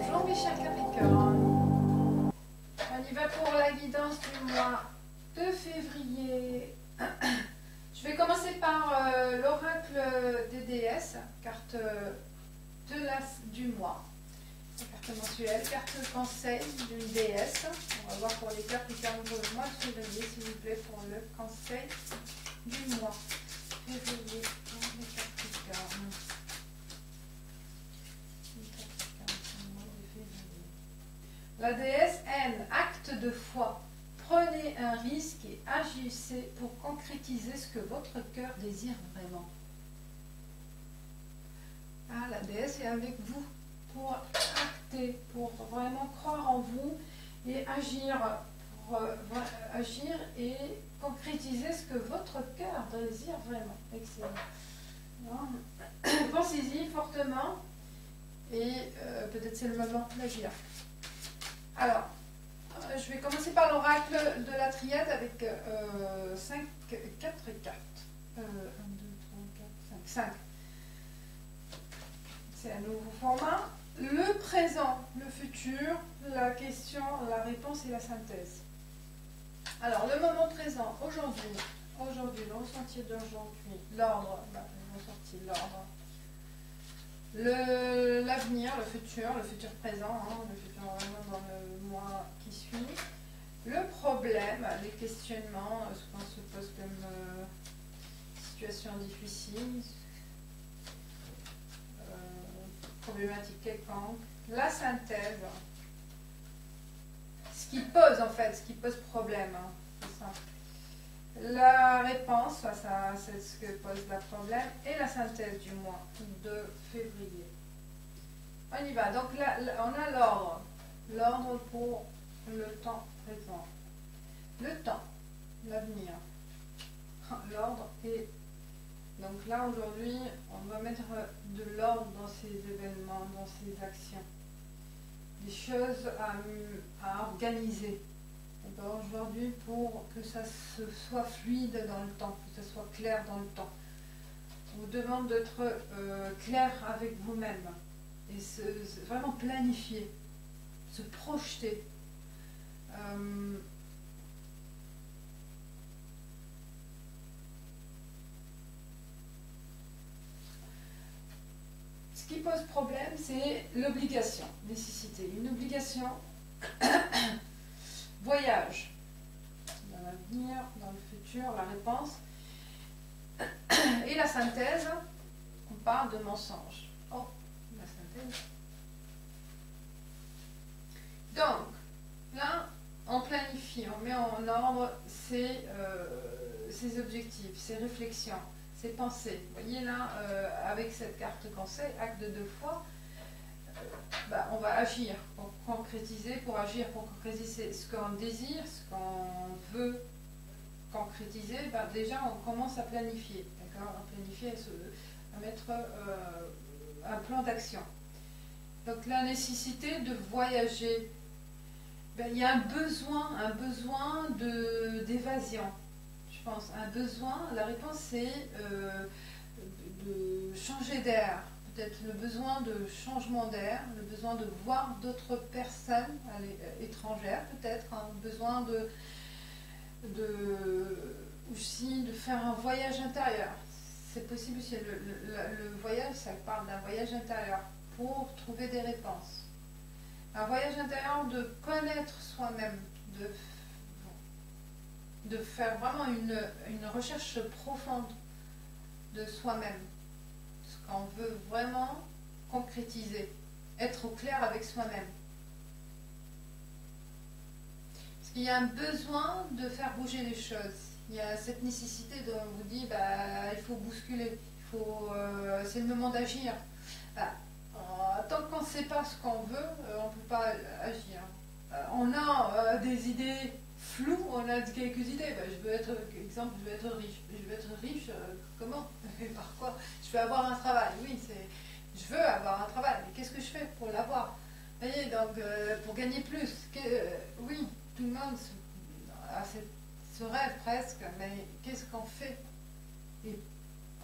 Bonjour mes chers Capricornes. On y va pour la guidance du mois de février. Je vais commencer par l'oracle des déesses, carte du mois, la carte mensuelle, carte conseil d'une déesse. On va voir pour les Capricornes pour le mois de février, s'il vous plaît, pour le conseil du mois février pour les Capricornes. La déesse N, acte de foi. Prenez un risque et agissez pour concrétiser ce que votre cœur désire vraiment. Ah, la déesse est avec vous pour acter, pour vraiment croire en vous et agir, pour agir et concrétiser ce que votre cœur désire vraiment. Excellent. Pensez-y fortement et peut-être c'est le moment d'agir. Alors, je vais commencer par l'oracle de la triade avec 4 cartes. 1, 2, 3, 4, 5. C'est un nouveau format. Le présent, le futur, la question, la réponse et la synthèse. Alors, le moment présent, aujourd'hui, le ressenti d'aujourd'hui, l'ordre, le ressenti, l'ordre. L'avenir, le futur présent, le futur vraiment dans le mois qui suit. Le problème, les questionnements, ce qu'on se pose comme situation difficile, problématique quelconque. La synthèse, ce qui pose en fait, ce qui pose problème, c'est ça. La réponse face à ce que pose le problème et la synthèse du mois de février. On y va. Donc là, on a l'ordre. L'ordre pour le temps présent. Le temps, l'avenir. L'ordre et... Donc là, aujourd'hui, on va mettre de l'ordre dans ces événements, dans ces actions. Des choses à organiser. Aujourd'hui, pour que ça soit fluide dans le temps, que ça soit clair dans le temps. On vous demande d'être clair avec vous-même et vraiment planifier, se projeter. Ce qui pose problème, c'est l'obligation, nécessité. Une obligation... Voyage, dans l'avenir, dans le futur, la réponse. Et la synthèse, on parle de mensonge. Oh, la synthèse. Donc, là, on planifie, on met en ordre ses objectifs, ses réflexions, ses pensées. Vous voyez là, avec cette carte conseil, acte de foi, on va agir pour concrétiser, ce qu'on désire, ce qu'on veut concrétiser. Déjà, on commence à planifier, d'accord, à planifier, à mettre un plan d'action. Donc, la nécessité de voyager, il y a un besoin d'évasion, je pense, un besoin. La réponse, c'est de changer d'air. Peut-être le besoin de changement d'air, le besoin de voir d'autres personnes étrangères, peut-être, besoin aussi de faire un voyage intérieur. C'est possible aussi, le voyage, ça parle d'un voyage intérieur pour trouver des réponses. Un voyage intérieur de connaître soi-même, de faire vraiment une recherche profonde de soi-même. Qu'on veut vraiment concrétiser, être au clair avec soi-même. Parce qu'il y a un besoin de faire bouger les choses. Il y a cette nécessité dont on vous dit, il faut bousculer, c'est le moment d'agir. Tant qu'on ne sait pas ce qu'on veut, on ne peut pas agir. On a des idées floues, on a quelques idées. Je veux être riche. Je veux être riche, comment? Par quoi? Je veux avoir un travail. Oui, je veux avoir un travail. Mais qu'est-ce que je fais pour l'avoir? Vous voyez, donc, pour gagner plus. Oui, tout le monde a ce rêve presque, mais qu'est-ce qu'on fait? Et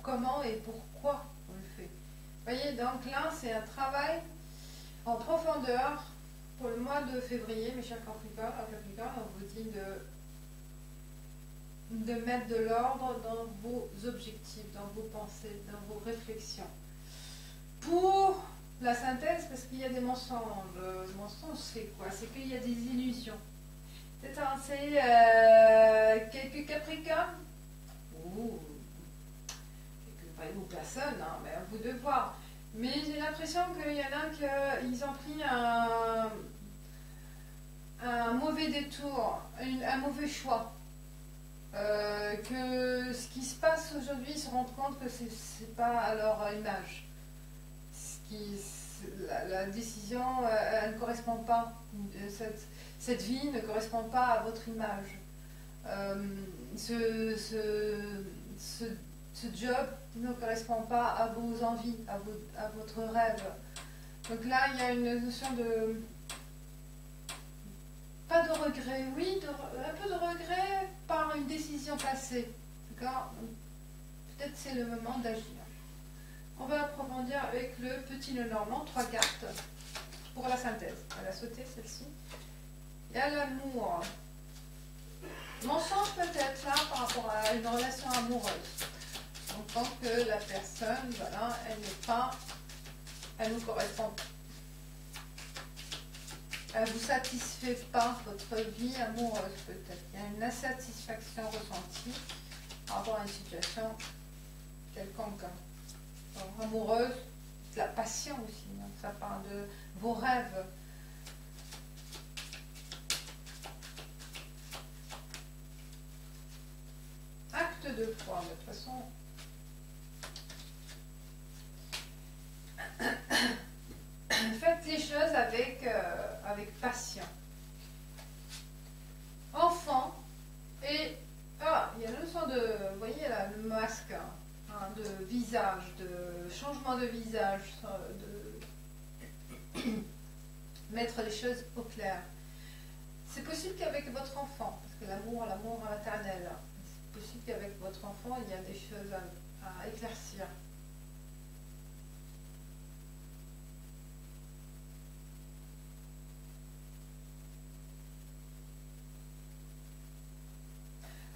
comment et pourquoi on le fait? Vous voyez, donc là, c'est un travail. en profondeur pour le mois de février, mes chers Capricornes. On vous dit de mettre de l'ordre dans vos objectifs, dans vos pensées, dans vos réflexions. Pour la synthèse, parce qu'il y a des mensonges. Le mensonge, c'est quoi? C'est qu'il y a des illusions. C'est quelques Capricornes ou personne, hein, mais à vous de voir. Mais j'ai l'impression qu'il y en a qu'ils ont pris un mauvais détour, un mauvais choix. Que ce qui se passe aujourd'hui, ils se rendent compte que c'est pas à leur image. La décision, elle ne correspond pas. Cette vie ne correspond pas à votre image. Ce job ne correspond pas à vos envies, à votre rêve. Donc là, il y a une notion de... Pas de regret, oui, un peu de regret par une décision passée. D'accord? Peut-être c'est le moment d'agir. On va approfondir avec le petit Lenormand, 3 cartes pour la synthèse. Elle a sauté celle-ci. Il y a l'amour. Mensonge peut-être là par rapport à une relation amoureuse. On pense que la personne, voilà, elle nous correspond pas. Elle ne vous satisfait pas votre vie amoureuse peut-être. Il y a une insatisfaction ressentie par rapport à une situation quelconque. Alors, amoureuse, de la passion aussi. Hein. Ça parle de vos rêves. Acte de foi, de toute façon. Faites les choses avec passion. Enfant et... Ah, il y a la notion de... Vous voyez là, le masque, hein, de visage, de changement de visage, de mettre les choses au clair. C'est possible qu'avec votre enfant, parce que l'amour maternel, c'est possible qu'avec votre enfant, il y a des choses à éclaircir.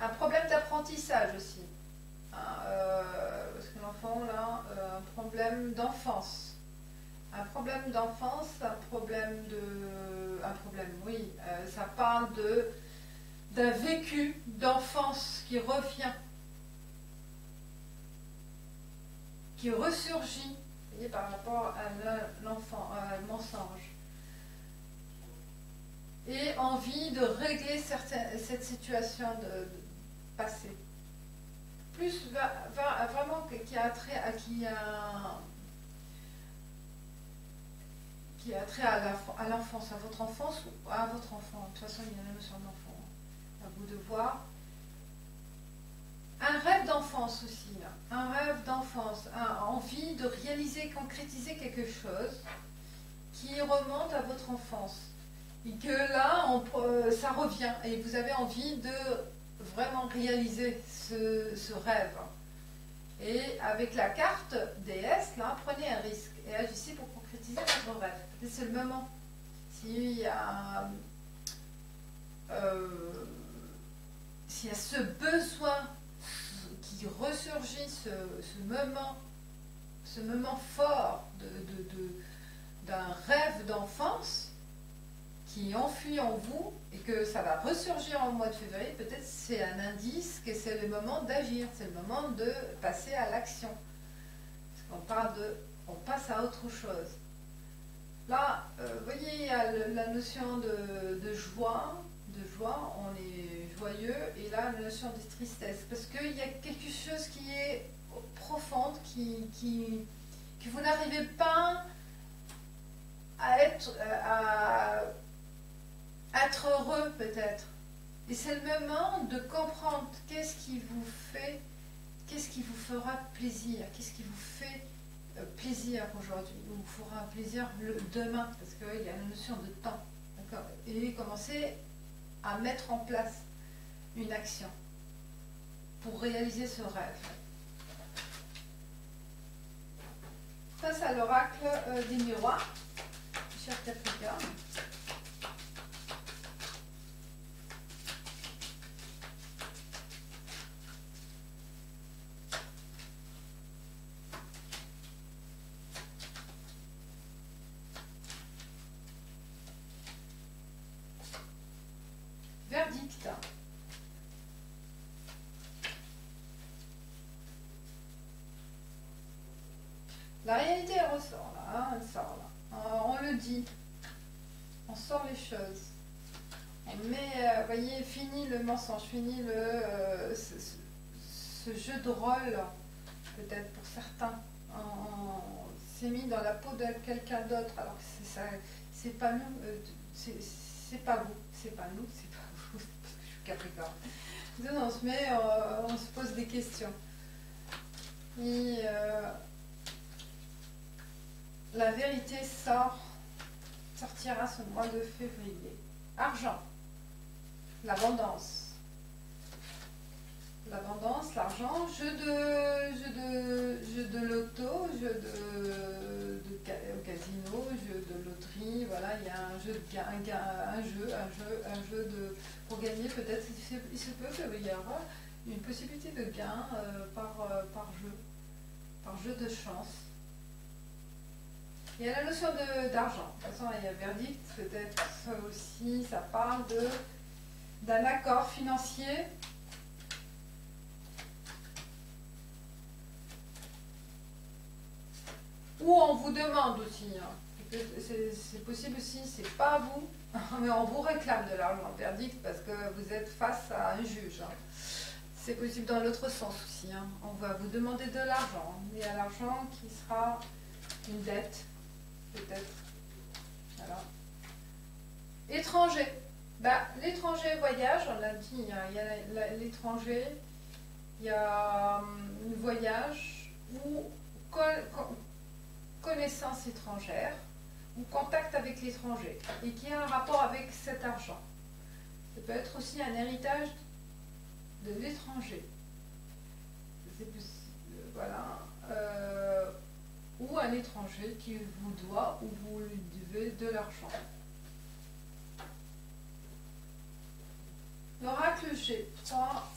Un problème d'apprentissage aussi. Parce que l'enfant, là, un problème d'enfance. Un problème d'enfance, oui. Ça parle d'un vécu d'enfance qui revient, qui ressurgit, vous voyez, par rapport à l'enfant, à un mensonge. Et envie de régler cette situation de passé. Plus vraiment qui a trait à l'enfance, à votre enfance ou à votre enfant. De toute façon, il y a la notion d'enfant. À vous de voir. Un rêve d'enfance aussi. Un rêve d'enfance. Envie de réaliser, concrétiser quelque chose qui remonte à votre enfance. Et que là, ça revient. Et vous avez envie de vraiment réaliser ce rêve. Et avec la carte déesse, là, prenez un risque et agissez pour concrétiser votre rêve. C'est le moment. S'il y a ce besoin qui ressurgit, ce moment fort d'un rêve d'enfance qui enfuit en vous et que ça va ressurgir en mois de février, peut-être c'est un indice que c'est le moment d'agir, c'est le moment de passer à l'action. Parce qu'on on passe à autre chose. Là, vous voyez, il y a la notion de joie, on est joyeux, et là, la notion de tristesse, parce qu'il y a quelque chose qui est profonde, que vous n'arrivez pas à être heureux peut-être. Et c'est le moment de comprendre qu'est-ce qui vous fera plaisir, qu'est-ce qui vous fait plaisir aujourd'hui, ou vous fera plaisir demain, parce qu'il y a la notion de temps. Et commencer à mettre en place une action pour réaliser ce rêve. Face à l'oracle des miroirs, cher Capricorne. Verdict. La réalité, elle ressort là, hein, elle sort là. On le dit, on sort les choses. Mais, vous voyez, fini le mensonge, fini ce jeu de rôle, peut-être pour certains. On s'est mis dans la peau de quelqu'un d'autre, alors que c'est pas nous, c'est pas vous, c'est pas nous, c'est pas vous, c'est parce que je suis Capricorne. On se met, on se pose des questions. Et la vérité sortira ce mois de février. Argent, l'abondance. L'abondance, l'argent, jeu de loto, jeu au casino, jeu de loterie, voilà, il y a un jeu de pour gagner, peut-être il se peut qu'il y aura une possibilité de gain par jeu de chance. Il y a la notion d'argent. De toute façon, il y a verdict, peut-être ça aussi, ça parle d'un accord financier. Ou on vous demande aussi, hein, c'est possible aussi, c'est pas vous, mais on vous réclame de l'argent, verdict, parce que vous êtes face à un juge. Hein. C'est possible dans l'autre sens aussi, hein. On va vous demander de l'argent. Il y a l'argent qui sera une dette, peut-être. Voilà. Étranger. Bah, l'étranger voyage, on l'a dit, hein, il y a l'étranger, il y a un voyage ou connaissance étrangère ou contact avec l'étranger et qui a un rapport avec cet argent. Ça peut être aussi un héritage de l'étranger. C'est possible, voilà. Ou un étranger qui vous doit ou vous lui devez de l'argent. L'oracle G. 3.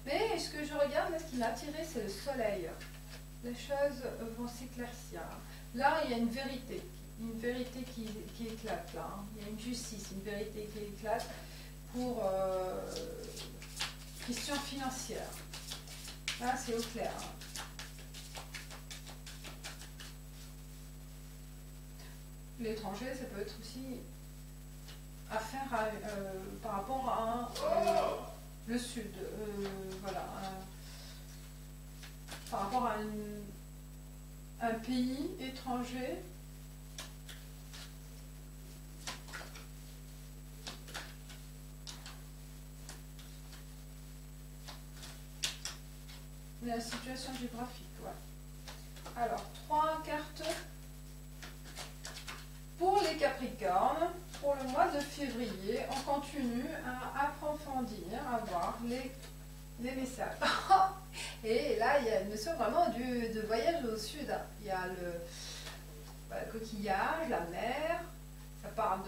Mais ce que je regarde, ce qui m'a attiré, c'est le soleil. Les choses vont s'éclaircir. Là, il y a une vérité qui éclate là. Il y a une justice, une vérité qui éclate pour questions financières. Là, c'est au clair. L'étranger, ça peut être aussi affaire par rapport à le sud, voilà, par rapport à un pays étranger. La situation géographique, ouais. Alors, 3 cartes pour les Capricornes. Pour le mois de février, on continue à approfondir, à voir les messages. Et là, il y a une notion vraiment de voyage au sud. Il y a le coquillage, la mer, ça parle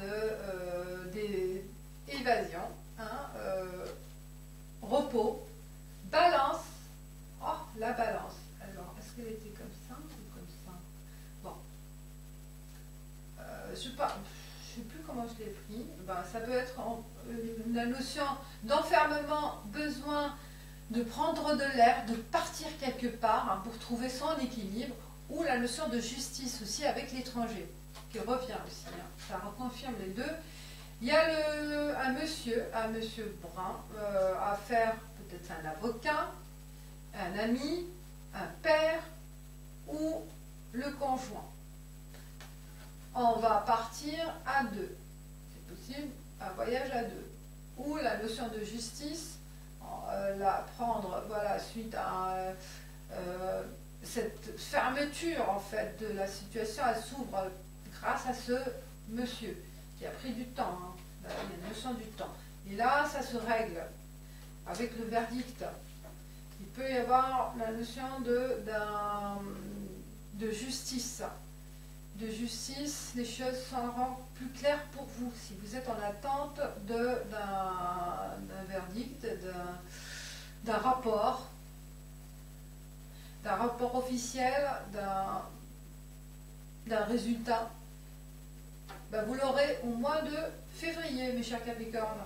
des évasions, hein, repos, balance. Oh, la balance. Alors, est-ce qu'elle était comme ça ou comme ça? Bon. Je ne sais plus comment je l'ai pris. Ben, ça peut être la notion d'enfermement, besoin de prendre de l'air, de partir quelque part, hein, pour trouver son équilibre, ou la notion de justice aussi avec l'étranger, qui revient aussi. Hein. Ça reconfirme les deux. Il y a un monsieur brun, à faire peut-être un avocat, un ami, un père ou le conjoint. On va partir à deux. C'est possible, un voyage à deux. Ou la notion de justice, la prendre, voilà, suite à cette fermeture en fait de la situation, elle s'ouvre grâce à ce monsieur qui a pris du temps. Hein. Il y a une notion du temps. Et là, ça se règle avec le verdict. Il peut y avoir la notion de justice. De justice, les choses seront plus claires pour vous. Si vous êtes en attente d'un verdict, d'un rapport officiel, d'un résultat, ben vous l'aurez au mois de février, mes chers Capricornes.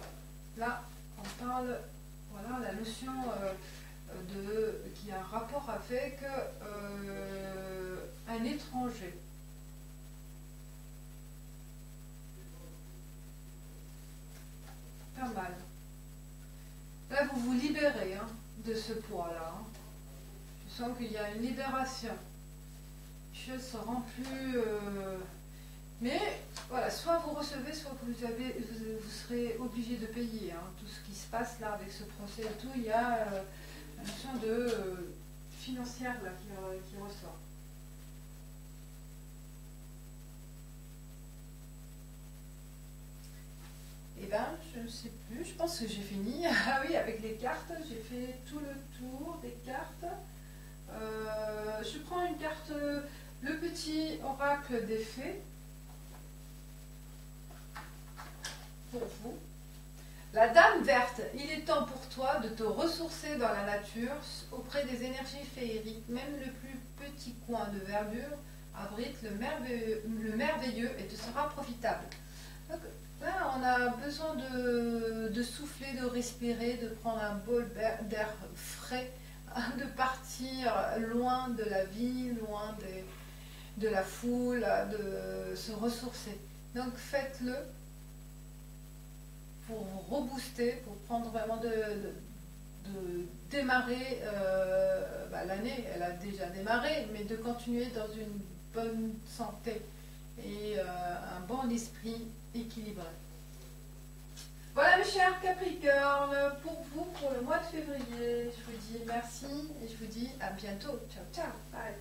Là, on parle, voilà, la notion qui a un rapport avec un étranger. Pas mal. Là, vous vous libérez de ce poids-là. Je sens qu'il y a une libération. Les choses seront plus... Mais, voilà, soit vous recevez, soit vous serez obligé de payer. Tout ce qui se passe là avec ce procès et tout, il y a une notion de financière là, qui ressort. Eh ben, je ne sais plus, je pense que j'ai fini. Ah oui, avec les cartes, j'ai fait tout le tour des cartes. Je prends une carte, le petit oracle des fées, pour vous. La dame verte, il est temps pour toi de te ressourcer dans la nature, auprès des énergies féeriques. Même le plus petit coin de verdure abrite le merveilleux et te sera profitable. Donc, là, on a besoin de souffler, de respirer, de prendre un bol d'air frais, de partir loin de la vie, loin de la foule, de se ressourcer. Donc faites-le pour vous rebooster, pour prendre vraiment de démarrer, l'année, elle a déjà démarré, mais de continuer dans une bonne santé et un bon esprit équilibré. Voilà mes chers Capricornes, pour vous, pour le mois de février. Je vous dis merci et je vous dis à bientôt. Ciao, ciao, bye.